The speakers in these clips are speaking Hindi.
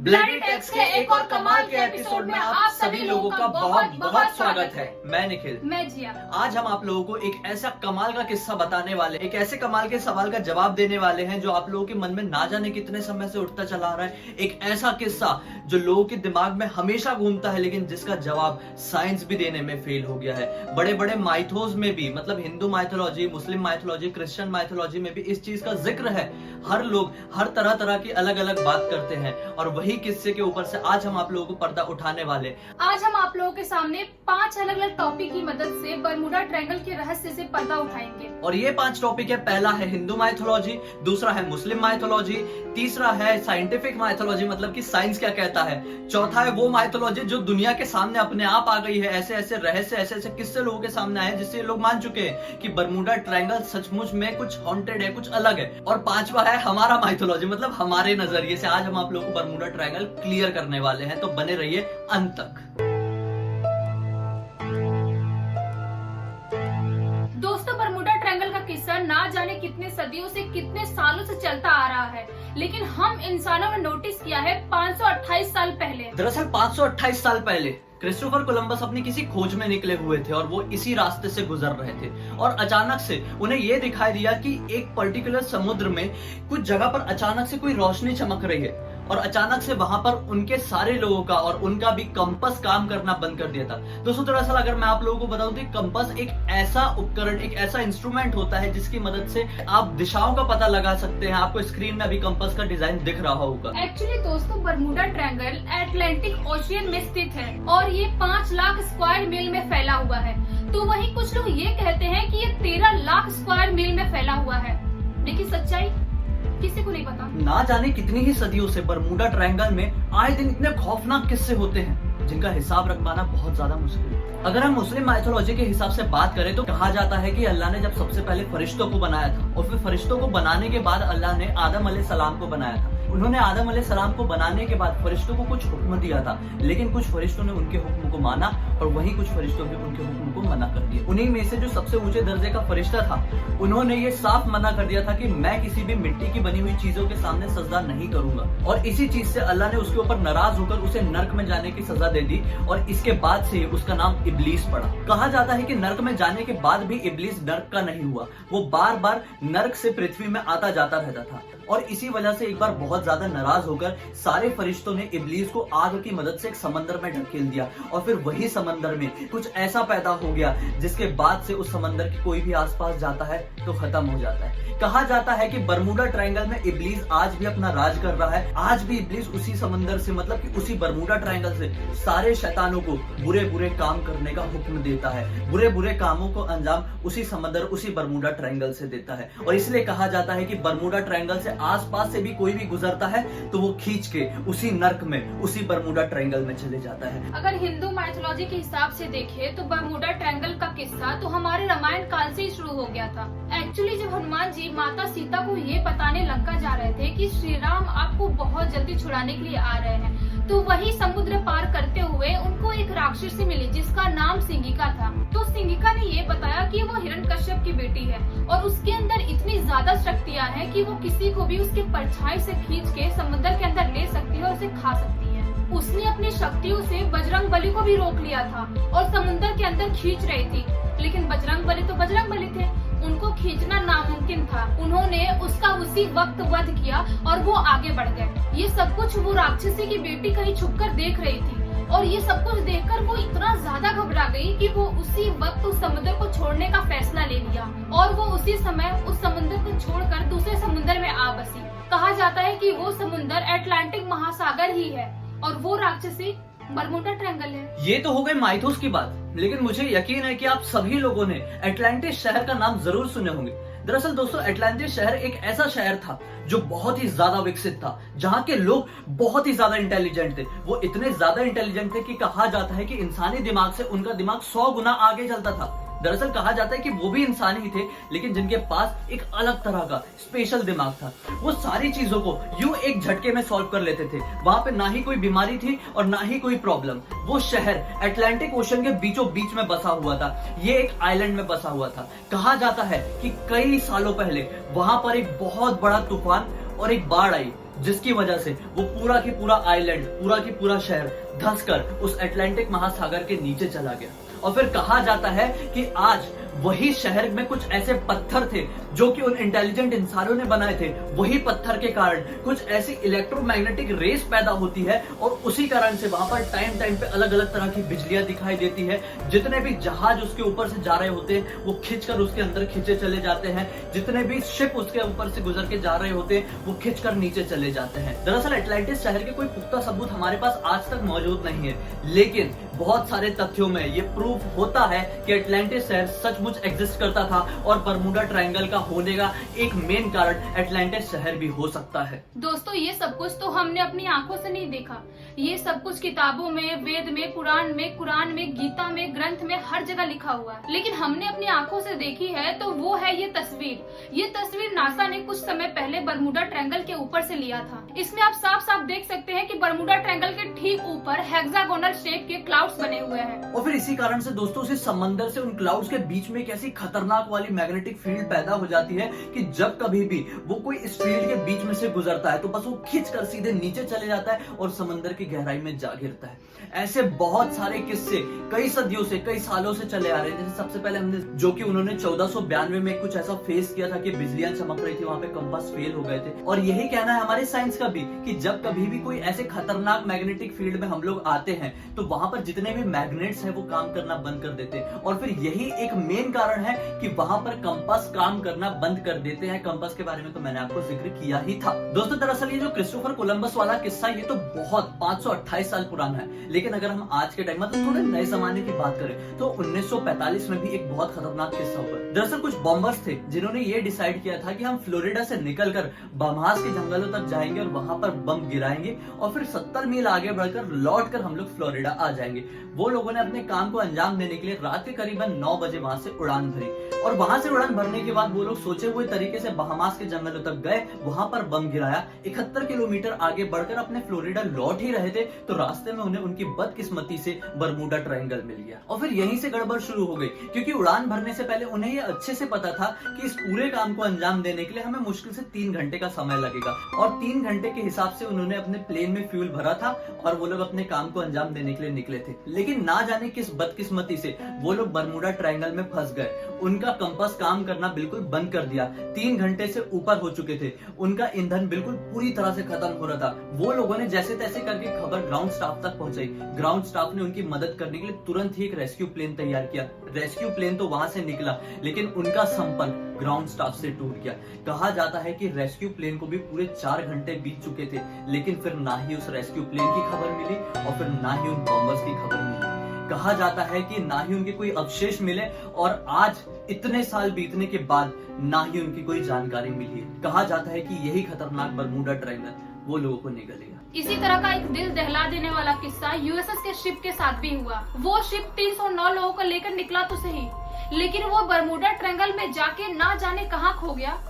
ब्लडी टेक्स के एक और कमाल के एपिसोड में आप सभी लोगों का बहुत बहुत स्वागत है। मैं निखिल। मैं जिया। आज हम आप लोगों को एक ऐसा कमाल का किस्सा बताने वाले, एक ऐसे कमाल के सवाल का जवाब देने वाले हैं जो आप लोगों के मन में ना जाने कितने समय से उठता चला आ रहा है। एक ऐसा किस्सा जो लोगों के दिमाग में हमेशा घूमता है, लेकिन जिसका जवाब साइंस भी देने में फेल हो गया है। बड़े बड़े माइथोस में भी, मतलब हिंदू माइथोलॉजी, मुस्लिम माइथोलॉजी, क्रिश्चियन माइथोलॉजी में भी इस चीज का जिक्र है। हर लोग हर तरह तरह की अलग अलग बात करते हैं और वही किस्से के ऊपर से आज हम आप लोगों को पर्दा उठाने वाले। आज हम आप लोगों के सामने 5 अलग अलग टॉपिक की मदद से बरमूडा ट्रायंगल के रहस्य से पर्दा उठाएंगे। और ये 5 टॉपिक है। पहला है हिंदू माइथोलॉजी, दूसरा है मुस्लिम माइथोलॉजी, तीसरा है साइंटिफिक माइथोलॉजी, मतलब कि साइंस क्या कहता है, चौथा है वो माइथोलॉजी जो दुनिया के सामने अपने आप आ गई है। ऐसे ऐसे रहस्य, ऐसे ऐसे किस्से लोगों के सामने आए जिससे लोग मान चुके हैं कि बरमूडा ट्रायंगल सचमुच में कुछ हॉन्टेड है, कुछ अलग है। और पांचवा है हमारा माइथोलॉजी, मतलब हमारे नजरिए से आज हम आप लोगों को बरमूडा ट्रायंगल क्लियर करने वाले हैं, तो बने रहिए अंत तक। दोस्तों, बरमूडा ट्रायंगल का किस्सा ना जाने कितने सदियों से, कितने सालों से चलता आ रहा है, लेकिन हम इंसानों ने नोटिस किया है 528 साल पहले। दरअसल 528 साल पहले क्रिस्टोफर कोलंबस अपनी किसी खोज में निकले हुए थे और वो इसी रास्ते से गुजर रहे थे और अचानक से उन्हें ये दिखाई दिया कि एक पर्टिकुलर समुद्र में कुछ जगह पर अचानक से कोई रोशनी चमक रही है और अचानक से वहां पर उनके सारे लोगों का और उनका भी कंपास काम करना बंद कर दिया था। दोस्तों, दरअसल अगर मैं आप लोगों को बताऊं तो कंपास एक ऐसा उपकरण, एक ऐसा इंस्ट्रूमेंट होता है जिसकी मदद से आप दिशाओं का पता लगा सकते हैं। आपको स्क्रीन में अभी कंपास का डिजाइन दिख रहा होगा। एक्चुअली दोस्तों, बरमूडा ट्रायंगल अटलांटिक ओशियन में स्थित है और ये 5 लाख स्क्वायर मील में फैला हुआ है। तो वहीं कुछ लोग ये कहते हैं कि ये 13 लाख स्क्वायर मील में फैला हुआ है, लेकिन सच्चाई किसी को नहीं पता। ना जाने कितनी ही सदियों से बरमूडा ट्रायंगल में आए दिन इतने खौफनाक किस्से होते हैं जिनका हिसाब रख पाना बहुत ज्यादा मुश्किल है। अगर हम मुस्लिम माइथोलॉजी के हिसाब से बात करें तो कहा जाता है कि अल्लाह ने जब सबसे पहले फरिश्तों को बनाया था और फिर फरिश्तों को बनाने के बाद अल्लाह ने आदम अलैहिस्सलाम को बनाया था। उन्होंने आदम अलैहिस्सलाम को बनाने के बाद फरिश्तों को कुछ हुक्म दिया था, लेकिन कुछ फरिश्तों ने उनके हुक्म को माना और वहीं कुछ फरिश्तों ने उनके हुक्म को मना कर दिया। उन्हीं में से जो सबसे ऊंचे दर्जे का फरिश्ता था, उन्होंने ये साफ मना कर दिया था कि मैं किसी भी मिट्टी की बनी हुई चीजों के सामने सजदा नहीं करूंगा। और इसी चीज से अल्लाह ने उसके ऊपर नाराज होकर उसे नर्क में जाने की सजा दे दी और इसके बाद से उसका नाम इब्लीस पड़ा। कहा जाता है कि नर्क में जाने के बाद भी इब्लीस नर्क का नहीं हुआ, वो बार बार नर्क से पृथ्वी में आता जाता रहता था और इसी वजह से एक बार बहुत ज्यादा नाराज होकर सारे फरिश्तों ने इब्लीस को आग की मदद से एक समंदर में ढकेल दिया और फिर वही समंदर में कुछ ऐसा पैदा हो गया जिसके बाद से उस समंदर की कोई भी आसपास जाता है तो खत्म हो जाता है। कहा जाता है कि बरमूडा ट्रायंगल में इब्लीस आज भी अपना राज कर रहा है। आज भी इब्लीस उसी समंदर से, मतलब कि उसी बरमूडा ट्रायंगल से सारे शैतानों को बुरे बुरे काम करने का हुक्म देता है। बुरे बुरे कामों को अंजाम उसी समंदर, उसी बरमूडा ट्रायंगल से देता है और इसलिए कहा जाता है कि बरमूडा ट्रायंगल से आसपास से भी कोई भी गुजरता है तो वो खींच के उसी नर्क में, उसी बरमूडा ट्रायंगल में चले जाता है। अगर हिंदू माइथोलॉजी के हिसाब से देखें तो बरमूडा ट्रायंगल का किस्सा तो हमारे रामायण काल से ही शुरू हो गया था। एक्चुअली जब हनुमान जी माता सीता को ये बताने लंका जा रहे थे कि श्री राम आपको बहुत जल्दी छुड़ाने के लिए आ रहे हैं, तो वही समुद्र पार करते हुए उनको एक राक्षसी मिली जिसका नाम सिंगिका था। तो सिंगिका ने ये बताया कि वो हिरण्यकश्यप की बेटी है और उसके अंदर इतनी ज्यादा शक्तियां हैं कि वो किसी को भी उसके परछाई से खींच के समुद्र के अंदर ले सकती है और उसे खा सकती है। उसने अपनी शक्तियों से बजरंग बली को भी रोक लिया था और समुद्र के अंदर खींच रही थी, लेकिन बजरंग बली तो बजरंग बली थे, उनको खींचना नामुमकिन था। उन्होंने उसका उसी वक्त वध किया और वो आगे बढ़ गए। ये सब कुछ वो राक्षसी की बेटी कहीं छुपकर देख रही थी और ये सब कुछ देखकर वो इतना ज्यादा घबरा गई कि वो उसी वक्त उस समुद्र को छोड़ने का फैसला ले लिया और वो उसी समय उस समुद्र को छोड़कर दूसरे समुद्र में आ बसी। कहा जाता है कि वो समुद्र अटलांटिक महासागर ही है और वो राक्षसी बरमूडा ट्रायंगल है। ये तो हो गई माइथोस की बात, लेकिन मुझे यकीन है कि आप सभी लोगों ने अटलांटिस शहर का नाम जरूर सुने होंगे। दरअसल दोस्तों, अटलांटिस शहर एक ऐसा शहर था जो बहुत ही ज्यादा विकसित था, जहां के लोग बहुत ही ज्यादा इंटेलिजेंट थे। वो इतने ज्यादा इंटेलिजेंट थे कि कहा जाता है कि इंसानी दिमाग से उनका दिमाग 100 गुना आगे चलता था। दरअसल कहा जाता है कि वो भी इंसान ही थे, लेकिन जिनके पास एक अलग तरह का स्पेशल दिमाग था। वो सारी चीजों को यूं एक झटके में सॉल्व कर लेते थे। वहां पे ना ही कोई बीमारी थी और ना ही कोई प्रॉब्लम। वो शहर अटलांटिक ओशन के बीचों बीच में बसा हुआ था। ये एक आइलैंड में बसा हुआ था। कहा जाता है कि कई सालों पहले वहां पर एक बहुत बड़ा तूफान और एक बाढ़ आई जिसकी वजह से वो पूरा की पूरा आइलैंड, पूरा की पूरा शहर धंसकर उस अटलांटिक महासागर के नीचे चला गया। और फिर कहा जाता है कि आज वही शहर में कुछ ऐसे पत्थर थे जो कि उन इंटेलिजेंट इंसानों ने बनाए थे। वही पत्थर के कारण कुछ ऐसी इलेक्ट्रोमैग्नेटिक रेस पैदा होती है और उसी कारण से वहां पर टाइम टाइम पे अलग अलग तरह की बिजलियां दिखाई देती है। जितने भी जहाज उसके ऊपर से जा रहे होते हैं वो खिंचकर उसके अंदर खींचे चले जाते हैं। जितने भी शिप उसके ऊपर से गुजर के जा रहे होते हैं वो खिंचकर नीचे चले जाते हैं। दरअसल अटलांटिस शहर के कोई पुख्ता सबूत हमारे पास आज तक मौजूद नहीं है, लेकिन बहुत सारे तथ्यों में ये प्रूफ होता है कि अटलांटिस शहर सचमुच एग्जिस्ट करता था और बरमूडा ट्रायंगल का होने का एक मेन कारण अटलांटिस शहर भी हो सकता है। दोस्तों, ये सब कुछ तो हमने अपनी आंखों से नहीं देखा, ये सब कुछ किताबों में, वेद में, पुराण में, कुरान में, गीता में, ग्रंथ में हर जगह लिखा हुआ है। लेकिन हमने अपनी आंखों से देखी है तो वो है ये तस्वीर। ये तस्वीर नासा ने कुछ समय पहले बरमूडा ट्रायंगल के ऊपर से लिया था। इसमें आप साफ साफ देख सकते हैं कि बरमूडा ट्रायंगल के ठीक ऊपर हेक्सागोनल शेप के क्लाउड्स बने हुए हैं। और फिर इसी कारण से दोस्तों उसी समंदर से उन क्लाउड्स के बीच में एक ऐसी खतरनाक वाली मैग्नेटिक फील्ड पैदा हो जाती है कि जब कभी भी वो कोई इस फील्ड के बीच में से गुजरता है तो बस वो खींचकर सीधे नीचे चले जाता है और समंदर की गहराई में जा गिरता है। ऐसे बहुत सारे किस्से कई सदियों से, कई सालों से चले आ रहे हैं। जैसे सबसे पहले हमने जो कि उन्होंने 1492 में कुछ ऐसा फेस किया था कि बिजलियां चमक रही थी, वहां पे कंपास फेल हो गए थे। और यही कहना है हमारे साइंस का भी कि जब कभी भी कोई ऐसे खतरनाक मैग्नेटिक फील्ड में हम लोग आते हैं तो वहां पर जितने भी मैग्नेट्स हैं वो काम करना बंद कर देते हैं। और फिर यही एक मेन कारण है कि वहां पर कंपास काम करना बंद कर देते हैं। कंपास के बारे में तो मैंने आपको जिक्र किया ही था। दोस्तों, दरअसल ये जो क्रिस्टोफर कोलंबस वाला किस्सा ये तो बहुत 528 साल पुराना है, लेकिन अगर हम आज के टाइम मतलब थोड़े नए जमाने की बात करें तो 1945 में भी एक बहुत खतरनाक किस्सा हुआ। दरअसल कुछ बॉम्बर्स थे जिन्होंने ये डिसाइड किया था कि हम फ्लोरिडा से निकलकर बहामास के जंगलों तक जाएंगे और वहां पर बम गिराएंगे और फिर 70 मील आगे बढ़कर लौटकर हम लोग फ्लोरिडा आ जाएंगे। वो लोगों ने अपने काम को अंजाम देने के लिए रात के करीबन 9 बजे वहां से उड़ान भरी और वहां से उड़ान भरने के बाद वो लोग सोचे हुए तरीके से बहामास के जंगलों तक गए, वहां पर बम गिराया। 71 किलोमीटर आगे बढ़कर अपने फ्लोरिडा लौट ही रहे थे तो रास्ते में उन्हें उनकी बदकिस्मती से बरमूडा ट्रायंगल मिल गया। और फिर यहीं से गड़बड़ शुरू हो गई, क्योंकि उड़ान भरने से पहले उन्हें ये अच्छे से पता था कि इस पूरे काम को अंजाम देने के लिए हमें मुश्किल से 3 घंटे का समय लगेगा। और 3 घंटे के हिसाब से उन्होंने अपने प्लेन में फ्यूल भरा था और वो लोग अपने काम को अंजाम देने के लिए निकले थे। लेकिन ना जाने किस बदकिस्मती से वो लोग बरमूडा ट्रायंगल में फंस गए। उनका कंपास काम करना बिल्कुल बंद कर दिया। 3 घंटे से ऊपर हो चुके थे, उनका ईंधन बिल्कुल पूरी तरह से खत्म हो रहा था। वो लोगों ने जैसे तैसे करके खबर ग्राउंड स्टाफ तक पहुंचाई। ग्राउंड स्टाफ ने उनकी मदद करने के लिए तुरंत ही एक रेस्क्यू प्लेन तैयार किया। रेस्क्यू प्लेन तो वहां से निकला, लेकिन उनका संपर्क ग्राउंड स्टाफ से टूट गया। कहा जाता है कि रेस्क्यू प्लेन को भी पूरे 4 घंटे बीत चुके थे, लेकिन फिर ना ही उस रेस्क्यू प्लेन की खबर मिली और फिर ना ही उन बॉम्बर्स की खबर मिली। कहा जाता है कि ना ही उनके कोई अवशेष मिले और आज इतने साल बीतने के बाद ना ही उनकी कोई जानकारी मिली है। कहा जाता है कि यही खतरनाक बरमूडा ट्रायंगल वो लोगों को निगलेगा। इसी तरह का एक दिल दहला देने वाला किस्सा यूएसएस के शिप के साथ भी हुआ। वो शिप 309 लोगों को लेकर निकला तो सही, लेकिन वो बरमूडा ट्रायंगल में जाके ना जाने कहां खो गया,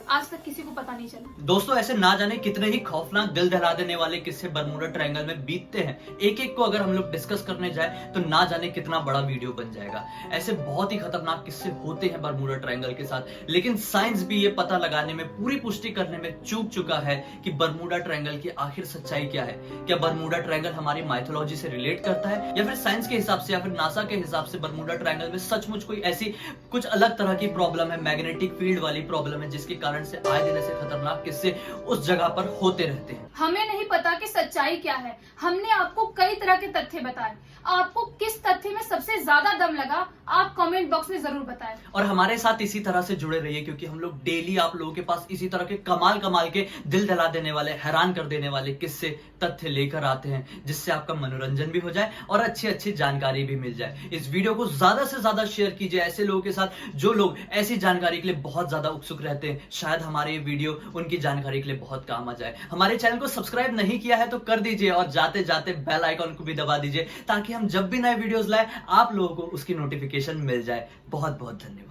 आज तक किसी को पता नहीं चला। दोस्तों, ऐसे ना जाने कितने ही खौफनाक दिल दहला देने वाले किस्से बरमूडा ट्रायंगल में बीतते हैं। एक एक को अगर हम लोग डिस्कस करने जाए तो ना जाने कितना बड़ा वीडियो बन जाएगा। ऐसे बहुत ही खतरनाक किस्से होते हैं बरमूडा ट्रायंगल के साथ, लेकिन साइंस भी ये पता लगाने में, पूरी पुष्टि करने में चूक चुका है कि बरमूडा ट्रायंगल की आखिर सच्चाई क्या है। क्या बरमूडा ट्रायंगल हमारी माइथोलॉजी से रिलेट करता है या फिर साइंस के हिसाब से या फिर नासा के हिसाब से बरमूडा ट्रायंगल में सचमुच कोई ऐसी कुछ अलग तरह की प्रॉब्लम है, मैग्नेटिक फील्ड वाली प्रॉब्लम है, जिसके कारण से आए दिन ऐसे खतरनाक किस्से उस जगह पर होते रहते हैं। हमें नहीं पता कि सच्चाई क्या है। हमने आपको कई तरह के तथ्य बताए। आपको किस तथ्य में सबसे ज्यादा दम लगा, आप कमेंट बॉक्स में जरूर बताएं। और हमारे साथ इसी तरह से जुड़े रहिए, क्योंकि हम लोग डेली आप लोगों के पास इसी तरह के कमाल कमाल के दिल दहला देने वाले, हैरान कर देने वाले किस्से, तथ्य लेकर आते हैं, जिससे आपका मनोरंजन भी हो जाए और अच्छी अच्छी जानकारी भी मिल जाए। इस वीडियो को ज्यादा से ज्यादा शेयर कीजिए ऐसे लोगों के साथ जो लोग ऐसी जानकारी के लिए बहुत ज्यादा उत्सुक रहते हैं। शायद हमारे ये वीडियो उनकी जानकारी के लिए बहुत काम आ जाए। हमारे चैनल को सब्सक्राइब नहीं किया है तो कर दीजिए और जाते जाते बेल आइकॉन को भी दबा दीजिए, ताकि हम जब भी नए वीडियोस लाए आप लोगों को उसकी नोटिफिकेशन मिल जाए। बहुत बहुत धन्यवाद।